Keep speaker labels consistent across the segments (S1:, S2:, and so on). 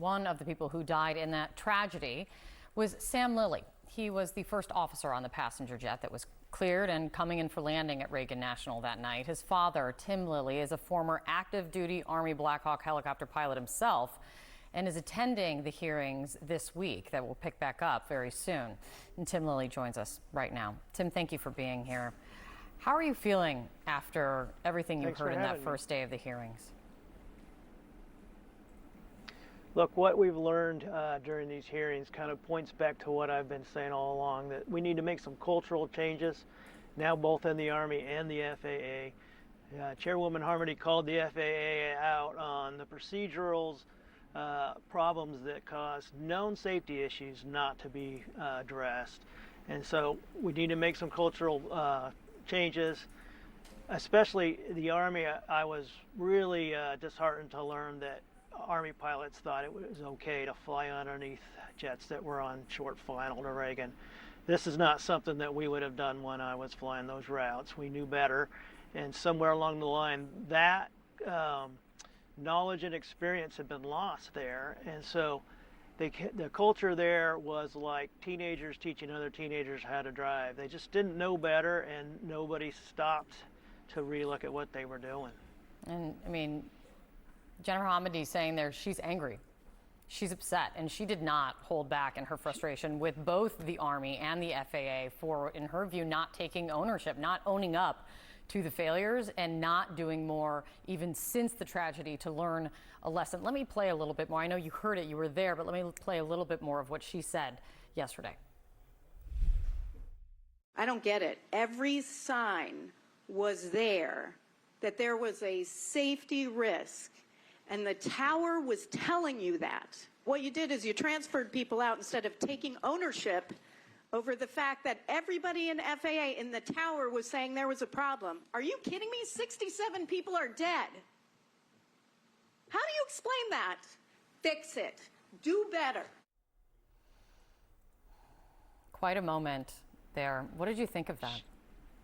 S1: One of the people who died in that tragedy was Sam Lilley. He was the first officer on the passenger jet that was cleared and coming in for landing at Reagan National that night. His father, Tim Lilley, is a former active duty Army Black Hawk helicopter pilot himself and is attending the hearings this week that will pick back up very soon. And Tim Lilley joins us right now. Tim, thank you for being here. How are you feeling after everything you heard in that first day of the hearings?
S2: Look, what we've learned during these hearings kind of points back to what I've been saying all along, that we need to make some cultural changes now both in the Army and the FAA. Chairwoman Harmony called the FAA out on the procedurals problems that cause known safety issues not to be addressed. And so we need to make some cultural changes, especially the Army. I was really disheartened to learn that Army pilots thought it was okay to fly underneath jets that were on short final to Reagan. This is not something that we would have done when I was flying those routes. We knew better, and somewhere along the line that knowledge and experience had been lost there. And so the culture there was like teenagers teaching other teenagers how to drive. They just didn't know better, and nobody stopped to relook at what they were doing.
S1: And I mean, Jennifer Hamady saying there she's angry, she's upset, and she did not hold back in her frustration with both the Army and the FAA for, in her view, not taking ownership, not owning up to the failures and not doing more even since the tragedy to learn a lesson. Let me play a little bit more. I know you heard it, you were there, but let me play a little bit more of what she said yesterday.
S3: I don't get it. Every sign was there that there was a safety risk, and the tower was telling you that. What you did is you transferred people out instead of taking ownership over the fact that everybody in FAA in the tower was saying there was a problem. Are you kidding me? 67 people are dead. How do you explain that? Fix it. Do better.
S1: Quite a moment there. What did you think of that?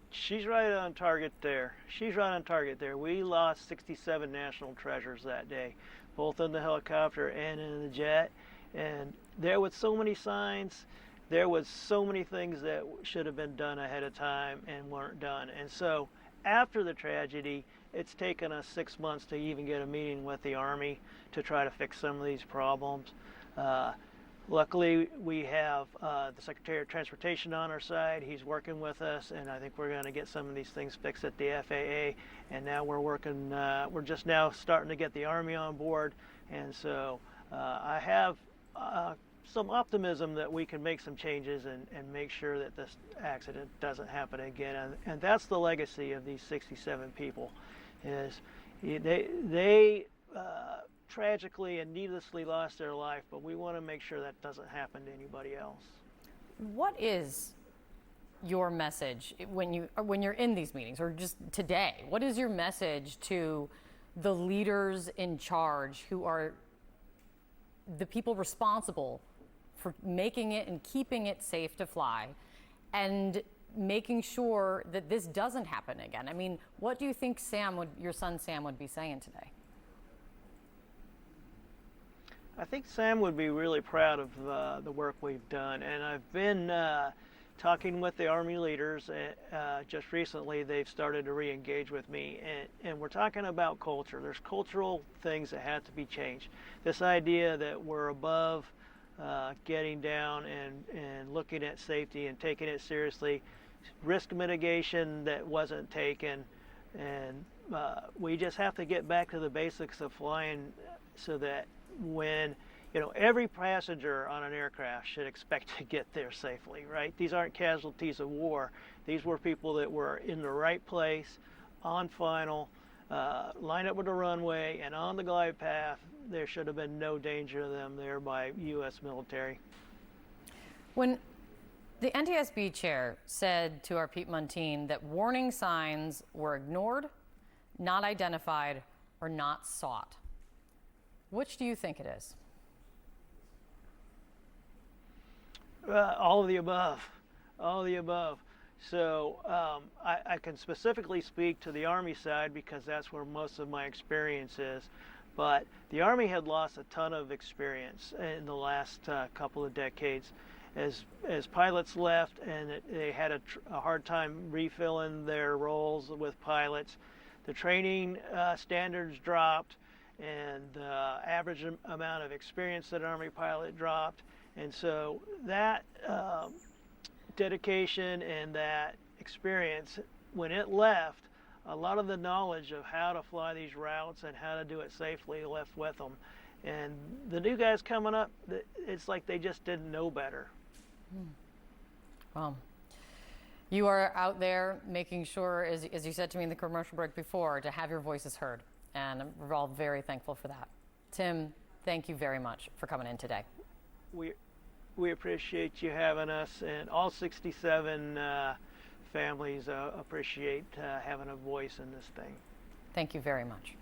S2: She's right on target there. She's right on target there. We lost 67 national treasures that day, both in the helicopter and in the jet. And there was so many signs. There was so many things that should have been done ahead of time and weren't done. And so after the tragedy, it's taken us 6 months to even get a meeting with the Army to try to fix some of these problems. Luckily, we have the Secretary of Transportation on our side. He's working with us, and I think we're going to get some of these things fixed at the FAA. And now we're working, we're just now starting to get the Army on board. And so I have some optimism that we can make some changes and make sure that this accident doesn't happen again. And that's the legacy of these 67 people, is they tragically and needlessly lost their life, but we want to make sure that doesn't happen to anybody else.
S1: What is your message when you're in these meetings, or just today? What is your message to the leaders in charge, who are the people responsible for making it and keeping it safe to fly and making sure that this doesn't happen again? I mean, what do you think your son Sam would be saying today?
S2: I think Sam would be really proud of the work we've done, and I've been talking with the Army leaders. Just recently, they've started to re-engage with me, and we're talking about culture. There's cultural things that have to be changed. This idea that we're above getting down and looking at safety and taking it seriously, risk mitigation that wasn't taken, and we just have to get back to the basics of flying, so that when, you know, every passenger on an aircraft should expect to get there safely, right? These aren't casualties of war. These were people that were in the right place, on final, lined up with the runway and on the glide path. There should have been no danger to them there by U.S. military.
S1: When the NTSB chair said to our Pete Muntean that warning signs were ignored, not identified, or not sought, which do you think it is?
S2: All of the above. All of the above. So I can specifically speak to the Army side because that's where most of my experience is. But the Army had lost a ton of experience in the last couple of decades as pilots left, and they had a hard time refilling their roles with pilots. The training standards dropped, and the average amount of experience that an Army pilot dropped. And so that dedication and that experience, when it left, a lot of the knowledge of how to fly these routes and how to do it safely left with them. And the new guys coming up, it's like they just didn't know better.
S1: Well, you are out there making sure, as you said to me in the commercial break before, to have your voices heard. And we're all very thankful for that. Tim, thank you very much for coming in today.
S2: We appreciate you having us, and all 67 families appreciate having a voice in this thing.
S1: Thank you very much.